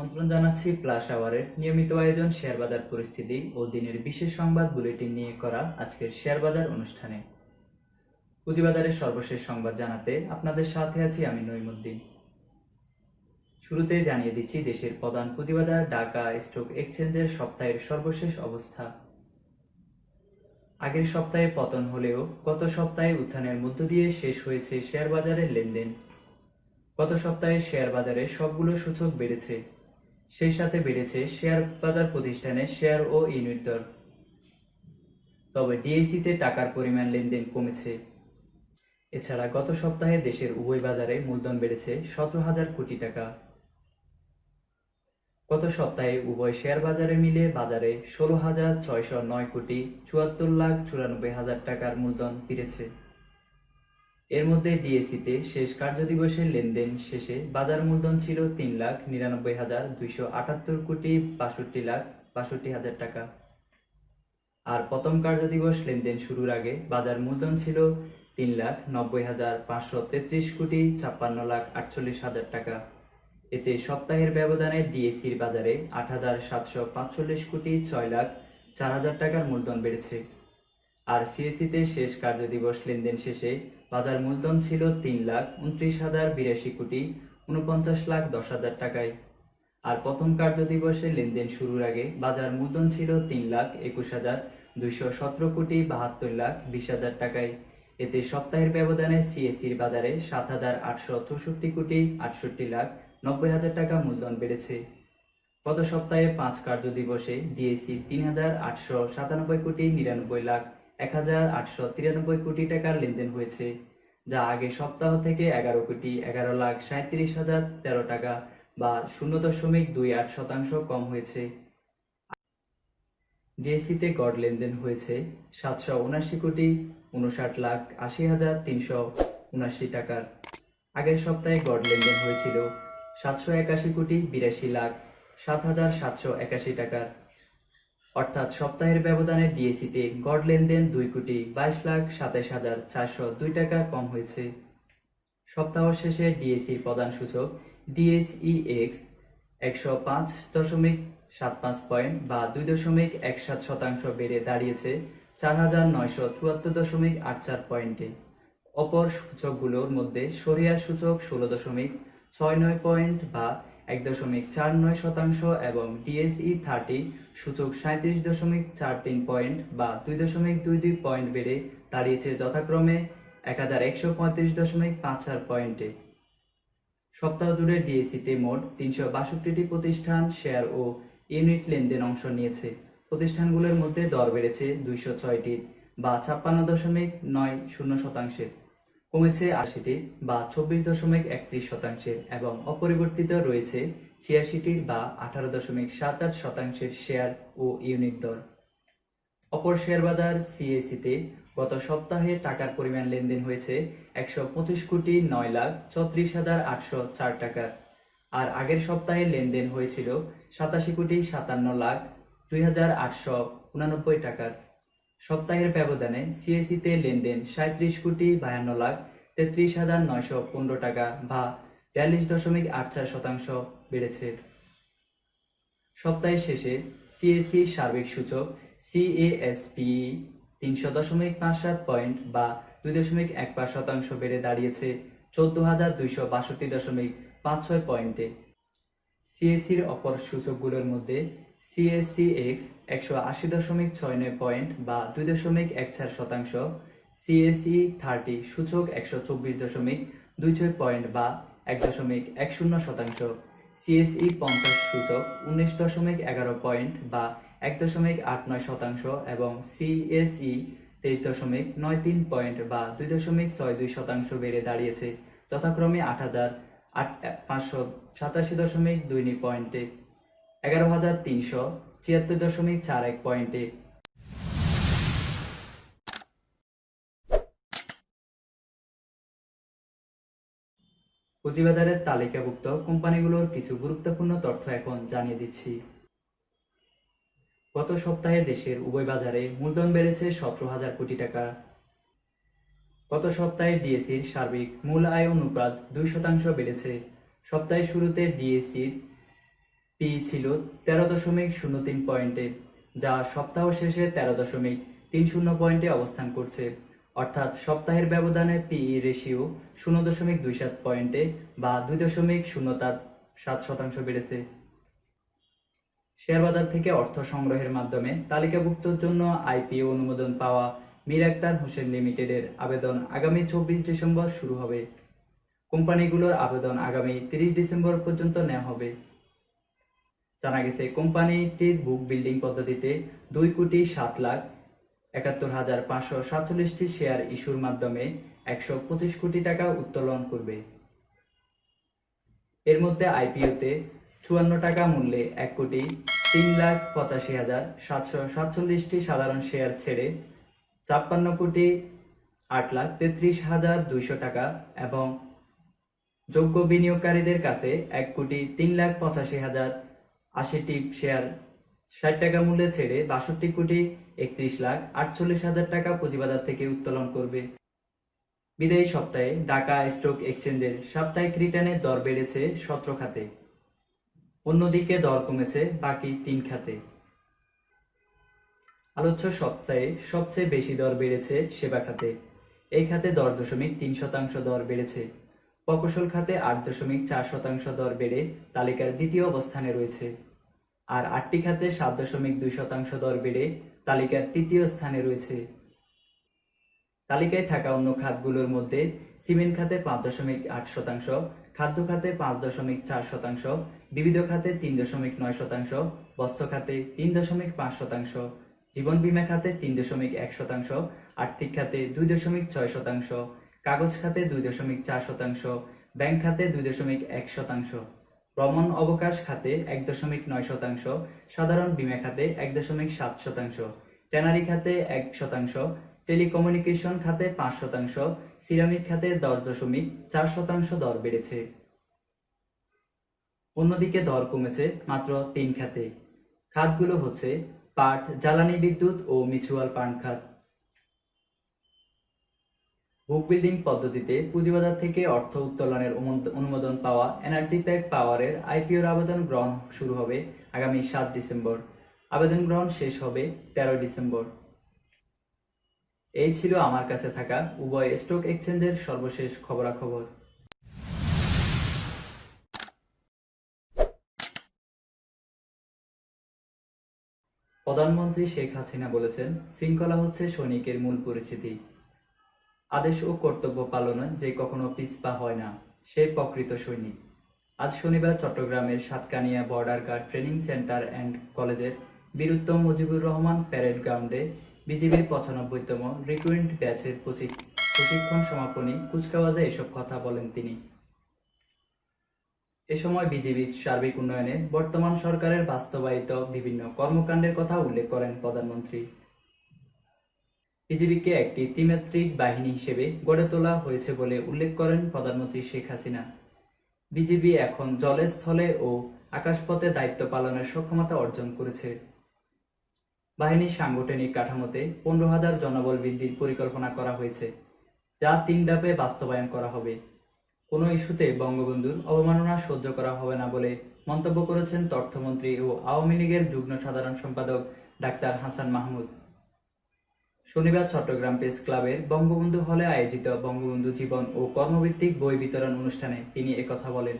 আমন্ত্রণ জানাচ্ছি প্লাস আওয়ারের নিয়মিত আয়োজন শেয়ার বাজার পরিস্থিতি ও দিনের বিশেষ সংবাদ বুলেটিন নিয়ে করা আজকের শেয়ার বাজার অনুষ্ঠানে। পুঁজিবাজারের সর্বশেষ সংবাদ জানাতে আপনাদের সাথে আছি আমি নঈমুদ্দিন। শুরুতে জানিয়ে দিচ্ছি দেশের প্রধান পুঁজিবাজার ঢাকা স্টক এক্সচেঞ্জের সপ্তাহের সর্বশেষ অবস্থা। আগের সপ্তাহে পতন হলেও গত সপ্তাহে উত্থানের মধ্য দিয়ে শেষ হয়েছে শেয়ার বাজারের লেনদেন। গত সপ্তাহে শেয়ার বাজারে সবগুলো সূচক বেড়েছে, সেই সাথে বেড়েছে শেয়ার বাজার প্রতিষ্ঠানের শেয়ার ও ইউনিট দর। তবে ডিএসইতে টাকার পরিমাণ লেনদেন কমেছে। এছাড়া গত সপ্তাহে দেশের উভয় বাজারে মূলধন বেড়েছে 17,000 কোটি টাকা। গত সপ্তাহে উভয় শেয়ার বাজারে মিলে বাজারে 16,609 কোটি 74,94,000 টাকার মূলধন ফিরেছে। এর মধ্যে ডিএসইতে শেষ কার্যদিবসের লেনদেন শেষে বাজার মূলধন ছিল 3,99,278 কোটি 62,62,000 টাকা। আর প্রথম কার্যদিবস লেনদেন শুরুর আগে বাজার মূলধন ছিল 3,90,533 কোটি 56,48,000 টাকা। এতে সপ্তাহের ব্যবধানে ডিএসইর বাজারে 8,745 কোটি 6,04,000 টাকার মূলধন বেড়েছে। আর সিএসইতে শেষ কার্যদিবস লেনদেন শেষে বাজার মূলধন ছিল 3,29,082 কোটি 49,10,000 টাকায়। আর প্রথম কার্যদিবসে লেনদেন শুরুর আগে বাজার মূলধন ছিল 3,21,217 কোটি 72,20,000 টাকায়। এতে সপ্তাহের ব্যবধানে সিএসইর বাজারে 7,864 কোটি 68,90,000 টাকা মূলধন বেড়েছে। গত সপ্তাহে 5 কার্যদিবসে ডিএসই 3,897 কোটি 99,01,893 কোটি টাকার লেনদেন হয়েছে, যা আগের সপ্তাহ থেকে 11 কোটি 11,37,013 টাকা বা 0.28% কম হয়েছে। ডিএসইতে গড় লেনদেন হয়েছে 779 কোটি 59,80,379 টাকার। আগের সপ্তাহে গড় লেনদেন হয়েছিল 781 কোটি 82,07,781 টাকার। অর্থাৎ সপ্তাহের ব্যবধানে ডিএসইতে গড় লেনদেন 2 কোটি 22,27,402 টাকা কম হয়েছে। সপ্তাহ শেষে ডিএসইর প্রধান সূচক ডিএসইএক্স 105.75 পয়েন্ট বা 2.17% বেড়ে দাঁড়িয়েছে 4,974.84 পয়েন্টে। অপর সূচকগুলোর মধ্যে সরিয়া সূচক 16.69 পয়েন্ট বা 1.49% এবং ডিএসই 30 সূচক 37.43 পয়েন্ট বা 2.22 পয়েন্ট বেড়ে দাঁড়িয়েছে যথাক্রমে 1,135.54 পয়েন্টে। সপ্তাহ জুড়ে ডিএসইতে মোট 362টি প্রতিষ্ঠান শেয়ার ও ইউনিট লেনদেন অংশ নিয়েছে। প্রতিষ্ঠানগুলোর মধ্যে দর বেড়েছে 206টি বা 56.90%, কমেছে 80টি বা 24.31% এবং অপরিবর্তিত রয়েছে 86টির বা 18.78% শেয়ার ও ইউনিট দর। অপর শেয়ার বাজার সিএসইতে গত সপ্তাহে টাকার পরিমাণ লেনদেন হয়েছে 125 কোটি 9,34,804 টাকার। আর আগের সপ্তাহে লেনদেন হয়েছিল 87 কোটি 57,02,889 টাকার। সপ্তাহের ব্যবধানে সিএসইতে লেনদেন 37 কোটি 52,33,915 টাকা বা 42.84% বেড়েছে। সপ্তাহের শেষে সিএসই সার্বিক সূচক সিএএসপি 300.57 পয়েন্ট বা 2.1% বেড়ে দাঁড়িয়েছে 14,262.56 পয়েন্টে। সিএসির অপর সূচকগুলোর মধ্যে সিএসিএক্স 180.69 পয়েন্ট বা 2.14%, সিএসই 30 সূচক 124.26 পয়েন্ট বা 1.10%, সিএসই 50 সূচক 19.11 পয়েন্ট বা 1.89% এবং সিএসই 23.93 পয়েন্ট বা 2.62% বেড়ে দাঁড়িয়েছে যথাক্রমে 8,587.22 পয়েন্টে, 11,376.41 পয়েন্টে। পুঁজিবাজারের তালিকাভুক্ত কোম্পানিগুলোর কিছু গুরুত্বপূর্ণ তথ্য এখন জানিয়ে দিচ্ছি। গত সপ্তাহে দেশের উভয় বাজারে মূলধন বেড়েছে 17,000 কোটি টাকা। গত সপ্তাহে ডিএসইর সার্বিক মূল আয় অনুপাত 2% বেড়েছে। সপ্তাহের শুরুতে ডিএসইর পি ছিল 13.03 পয়েন্টে, যা সপ্তাহ শেষে 13.30 পয়েন্টে অবস্থান করছে। অর্থাৎ সপ্তাহের ব্যবধানে পিই রেশিও 0.27 পয়েন্টে বা 2.07% বেড়েছে। শেয়ার বাজার থেকে অর্থ সংগ্রহের মাধ্যমে তালিকাভুক্তর জন্য আইপিও অনুমোদন পাওয়া মীর আখতার হোসেন লিমিটেডের আবেদন আগামী 24 ডিসেম্বর শুরু হবে। কোম্পানিগুলোর আবেদন আগামী 30 ডিসেম্বর পর্যন্ত নেওয়া হবে। জানা গেছে, কোম্পানিটির বুক বিল্ডিং পদ্ধতিতে 2,07,71,547টি শেয়ার ইস্যুর মাধ্যমে 125 কোটি টাকা উত্তোলন করবে। এর মধ্যে আইপিওতে 54 টাকা মূল্যে 1,03,85,747টি সাধারণ শেয়ার ছেড়ে 56,08,33,200 টাকা এবং যোগ্য বিনিয়োগকারীদের কাছে 1,03,85,080টি শেয়ার 60 টাকা মূল্যে ছেড়ে 62,31,48,000 টাকা পুঁজিবাজার থেকে উত্তোলন করবে। বিদায়ী সপ্তাহে ঢাকা স্টক এক্সচেঞ্জের সাপ্তাহিক রিটার্নের দর বেড়েছে 17 খাতে, অন্যদিকে দর কমেছে বাকি 3 খাতে। আলোচ্য সপ্তাহে সবচেয়ে বেশি দর বেড়েছে সেবা খাতে। এই খাতে 10.3% দর বেড়েছে। প্রকৌশল খাতে 8.4% দর বেড়ে তালিকার দ্বিতীয় অবস্থানে রয়েছে। আর 8টি খাতে 7.2% দর বেড়ে তালিকার তৃতীয় স্থানে রয়েছে। তালিকায় থাকা অন্য খাতগুলোর মধ্যে সিমেন্ট খাতে 5.8%, খাদ্য খাতে 5.4%, বিবিধ খাতে 3.9%, বস্ত্র খাতে 3.5%, জীবন বীমা খাতে 3.1%, আর্থিক খাতে 2.6%, কাগজ খাতে 2.4%, ব্যাংক খাতে 2.1%, ভ্রমণ অবকাশ খাতে 1.9%, সাধারণ বীমা খাতে 1.7%, ট্যানারি খাতে 1%, টেলিকমিউনিকেশন খাতে 5%, সিরামিক খাতে 10.4% দর বেড়েছে। অন্যদিকে দর কমেছে মাত্র 3 খাতে। খাতগুলো হচ্ছে পাট, জ্বালানি, বিদ্যুৎ ও মিউচুয়াল ফান্ড খাত। বুক বিল্ডিং পদ্ধতিতে পুঁজিবাজার থেকে অর্থ উত্তোলনের অনুমোদন পাওয়া এনার্জি প্যাক পাওয়ারের আইপিওর আবেদন গ্রহণ শুরু হবে আগামী 7 ডিসেম্বর। আবেদন গ্রহণ শেষ হবে 13 ডিসেম্বর। এই ছিল আমার কাছে থাকা উভয় স্টক এক্সচেঞ্জের সর্বশেষ খবরাখবর। প্রধানমন্ত্রী শেখ হাসিনা বলেছেন, শৃঙ্খলা হচ্ছে সৈনিকের মূল পরিচিতি। আদেশ ও কর্তব্য পালনে যে কখনো পিছপা হয় না, সে প্রকৃত সৈনিক। আজ শনিবার চট্টগ্রামের Satkania border guard training centre and কলেজের বীর উত্তম মুজিবুর রহমান প্যারেড গ্রাউন্ডে বিজিবির 95তম রিক্রুটমেন্ট ব্যাচের প্রশিক্ষণ সমাপনী কুচকাওয়াজে এসব কথা বলেন তিনি। এ সময় বিজিবির সার্বিক উন্নয়নে বর্তমান সরকারের বাস্তবায়িত বিভিন্ন কর্মকাণ্ডের কথা উল্লেখ করেন প্রধানমন্ত্রী। বিজিবিকে একটি ত্রিমাত্রিক বাহিনী হিসেবে গড়ে তোলা হয়েছে বলে উল্লেখ করেন প্রধানমন্ত্রী শেখ হাসিনা। বিজিবি এখন জলে, স্থলে ও আকাশপথে দায়িত্ব পালনের সক্ষমতা অর্জন করেছে। বাহিনীর সাংগঠনিক কাঠামোতে 15,000 জনবল বৃদ্ধির পরিকল্পনা করা হয়েছে, যা 3 ধাপে বাস্তবায়ন করা হবে। কোনো ইস্যুতে বঙ্গবন্ধুর অবমাননা সহ্য করা হবে না বলে মন্তব্য করেছেন তথ্যমন্ত্রী ও আওয়ামী লীগের যুগ্ম সাধারণ সম্পাদক ডাক্তার হাসান মাহমুদ। শনিবার চট্টগ্রাম প্রেস ক্লাবের বঙ্গবন্ধু হলে আয়োজিত বঙ্গবন্ধু জীবন ও কর্মভিত্তিক বই বিতরণ অনুষ্ঠানে তিনি একথা বলেন।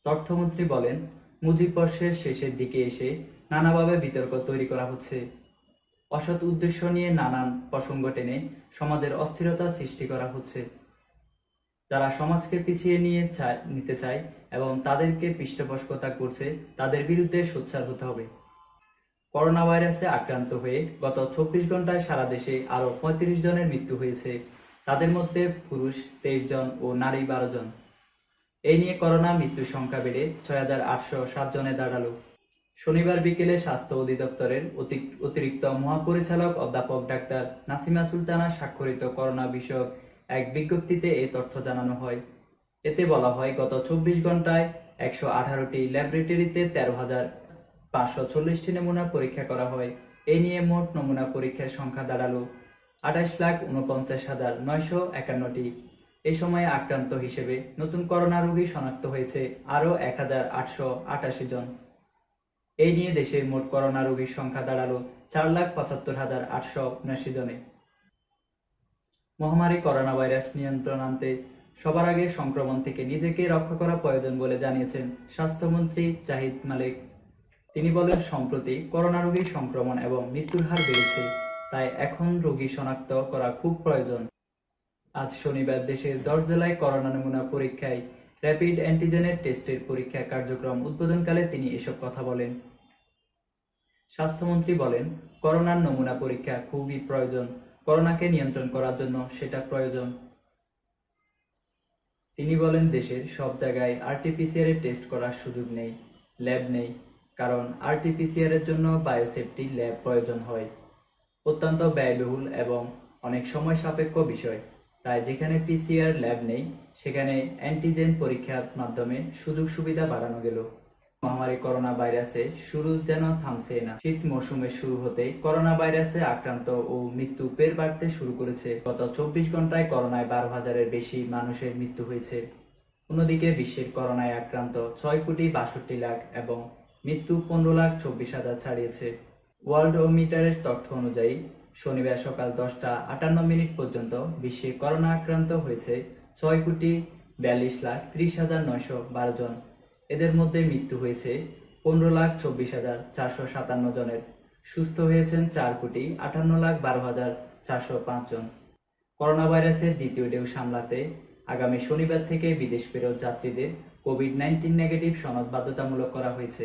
তথ্যমন্ত্রী বলেন, মুজিব বর্ষের শেষের দিকে এসে নানাভাবে বিতর্ক তৈরি করা হচ্ছে। অসৎ উদ্দেশ্য নিয়ে নানান প্রসঙ্গ টেনে সমাজের অস্থিরতা সৃষ্টি করা হচ্ছে। যারা সমাজকে পিছিয়ে নিতে চায় এবং তাদেরকে পৃষ্ঠপোষকতা করছে, তাদের বিরুদ্ধে সোচ্চার হতে হবে। করোনা ভাইরাসে আক্রান্ত হয়ে গত 24 ঘন্টায় সারা দেশে আরও 35 জনের মৃত্যু হয়েছে। তাদের মধ্যে পুরুষ 23 জন ও নারী 12 জন। এই নিয়ে করোনা মৃত্যুর সংখ্যা বেড়ে 6,807 জনে দাঁড়ালো। শনিবার বিকেলে স্বাস্থ্য অধিদপ্তরের অতিরিক্ত মহাপরিচালক অধ্যাপক ডাক্তার নাসিমা সুলতানা স্বাক্ষরিত করোনা বিষয়ক এক বিজ্ঞপ্তিতে এই তথ্য জানানো হয়। এতে বলা হয়, গত 24 ঘন্টায় 118টি ল্যাবরেটরিতে 13,540টি নমুনা পরীক্ষা করা হয়। এই নিয়ে মোট নমুনা পরীক্ষার সংখ্যা দাঁড়ালো 28,49,951টি। এ সময় আক্রান্ত হিসেবে নতুন করোনা রোগী শনাক্ত হয়েছে আরও 1,888 জন। এই নিয়ে দেশের মোট করোনা রোগীর সংখ্যা দাঁড়ালো 4,75,879 জনে। মহামারী করোনা ভাইরাস নিয়ন্ত্রণ আনতে সবার আগে সংক্রমণ থেকে নিজেকে রক্ষা করা প্রয়োজন বলে জানিয়েছেন স্বাস্থ্যমন্ত্রী জাহিদ মালিক। তিনি বলেন, সম্প্রতি করোনা রোগীর সংক্রমণ এবং মৃত্যুর হার বেড়েছে, তাই এখন রোগী শনাক্ত করা খুব প্রয়োজন। আজ শনিবার দেশের 10 জেলায় করোনা নমুনা পরীক্ষায় র্যাপিড অ্যান্টিজেনের টেস্টের পরীক্ষা কার্যক্রম উদ্বোধনকালে তিনি এসব কথা বলেন। স্বাস্থ্যমন্ত্রী বলেন, করোনার নমুনা পরীক্ষা খুবই প্রয়োজন। করোনাকে নিয়ন্ত্রণ করার জন্য সেটা প্রয়োজন। তিনি বলেন, দেশের সব জায়গায় আরটি-পিসিআর টেস্ট করার সুযোগ নেই, ল্যাব নেই, কারণ আরটি-পিসিআর এর জন্য বায়োসেফটি ল্যাব প্রয়োজন হয়। অত্যন্ত ব্যয়বহুল এবং অনেক সময় সাপেক্ষ বিষয়। তাই যেখানে পিসিআর ল্যাব নেই, সেখানে অ্যান্টিজেন পরীক্ষার মাধ্যমে সুযোগ সুবিধা বাড়ানো গেল। মহামারী করোনা ভাইরাসে শুরু যেন থামছে না। শীত মৌসুমের শুরু হতেই করোনা ভাইরাসে আক্রান্ত ও মৃত্যু ফের বাড়তে শুরু করেছে। গত 24 ঘন্টায় করোনায় 12,000-এর বেশি মানুষের মৃত্যু হয়েছে। অন্যদিকে বিশ্বের করোনায় আক্রান্ত 6,62,00,000 এবং মৃত্যু 15,24,000 ছাড়িয়েছে। ওয়ার্ল্ডোমিটারের তথ্য অনুযায়ী শনিবার সকাল 10টা 58 মিনিট পর্যন্ত বিশ্বে করোনা আক্রান্ত হয়েছে 6,42,30,912 জন। এদের মধ্যে মৃত্যু হয়েছে 15,24,457 জনের। সুস্থ হয়েছেন 4,58,12,405 জন। করোনা ভাইরাসের দ্বিতীয় ঢেউ সামলাতে আগামী শনিবার থেকে বিদেশ ফেরত যাত্রীদের কোভিড-19 নেগেটিভ সনদ বাধ্যতামূলক করা হয়েছে।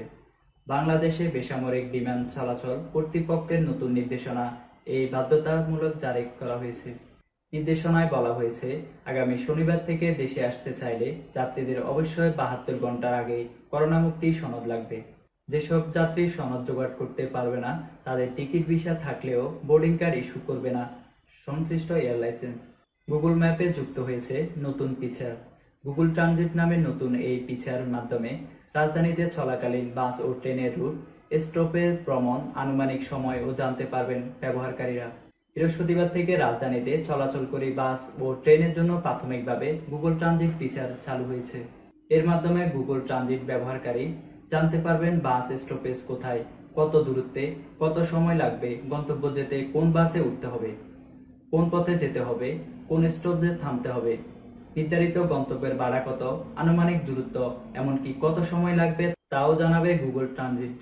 বাংলাদেশে বেসামরিক বিমান চলাচল কর্তৃপক্ষের নতুন নির্দেশনা এই বাধ্যতামূলক জারি করা হয়েছে। নির্দেশনায় বলা হয়েছে, আগামী শনিবার থেকে দেশে আসতে চাইলে যাত্রীদের অবশ্যই 72 ঘন্টার আগে করোনা মুক্তি সনদ লাগবে। যেসব যাত্রী সনদ জোগাড় করতে পারবে না, তাদের টিকিট ভিসা থাকলেও বোর্ডিং কার্ড ইস্যু করবে না সংশ্লিষ্ট এয়ার লাইসেন্স। গুগল ম্যাপে যুক্ত হয়েছে নতুন ফিচার। গুগল ট্রানজিট নামে নতুন এই ফিচারের মাধ্যমে রাজধানীতে চলাকালীন বাস ও ট্রেনের রুট, স্টপের ভ্রমণ, আনুমানিক সময়ও জানতে পারবেন ব্যবহারকারীরা। বৃহস্পতিবার থেকে রাজধানীতে চলাচলকারী বাস ও ট্রেনের জন্য প্রাথমিকভাবে গুগল ট্রানজিট ফিচার চালু হয়েছে। এর মাধ্যমে গুগল ট্রানজিট ব্যবহারকারী জানতে পারবেন বাস স্টপেজ কোথায়, কত দূরত্বে, কত সময় লাগবে গন্তব্য যেতে, কোন বাসে উঠতে হবে, কোন পথে যেতে হবে, কোন স্টপে থামতে হবে, নির্ধারিত গন্তব্যের ভাড়া কত, আনুমানিক দূরত্ব, এমনকি কত সময় লাগবে তাও জানাবে গুগল ট্রানজিট।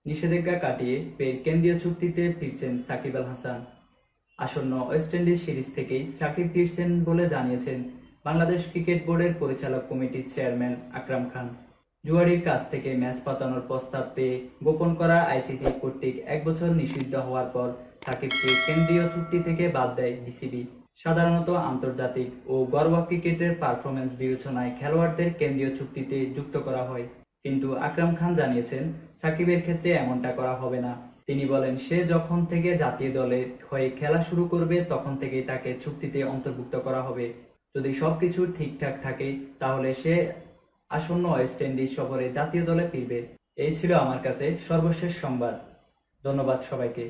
নিষেধাজ্ঞা কাটিয়ে ফের কেন্দ্রীয় চুক্তিতে ফিরছেন সাকিব আল হাসান। আসন্ন ওয়েস্ট ইন্ডিজ সিরিজ থেকেই সাকিব ফিরছেন বলে জানিয়েছেন বাংলাদেশ ক্রিকেট বোর্ডের পরিচালক কমিটির চেয়ারম্যান আকরাম খান। জুয়াড়ির কাছ থেকে ম্যাচ পাতানোর প্রস্তাব পেয়ে গোপন করা আইসিসি কর্তৃক 1 বছর নিষিদ্ধ হওয়ার পর সাকিবকে কেন্দ্রীয় চুক্তি থেকে বাদ দেয় বিসিবি। সাধারণত আন্তর্জাতিক ও ঘরোয়া ক্রিকেটের পারফরম্যান্স বিবেচনায় খেলোয়াড়দের কেন্দ্রীয় চুক্তিতে যুক্ত করা হয়, কিন্তু আকরাম খান জানিয়েছেন সাকিবের ক্ষেত্রে এমনটা করা হবে না। তিনি বলেন, সে যখন থেকে জাতীয় দলের হয়ে খেলা শুরু করবে তখন থেকেই তাকে চুক্তিতে অন্তর্ভুক্ত করা হবে। যদি সবকিছু ঠিকঠাক থাকে তাহলে সে আসন্ন ওয়েস্ট ইন্ডিজ সফরে জাতীয় দলে ফিরবে। এই ছিল আমার কাছে সর্বশেষ সংবাদ। ধন্যবাদ সবাইকে।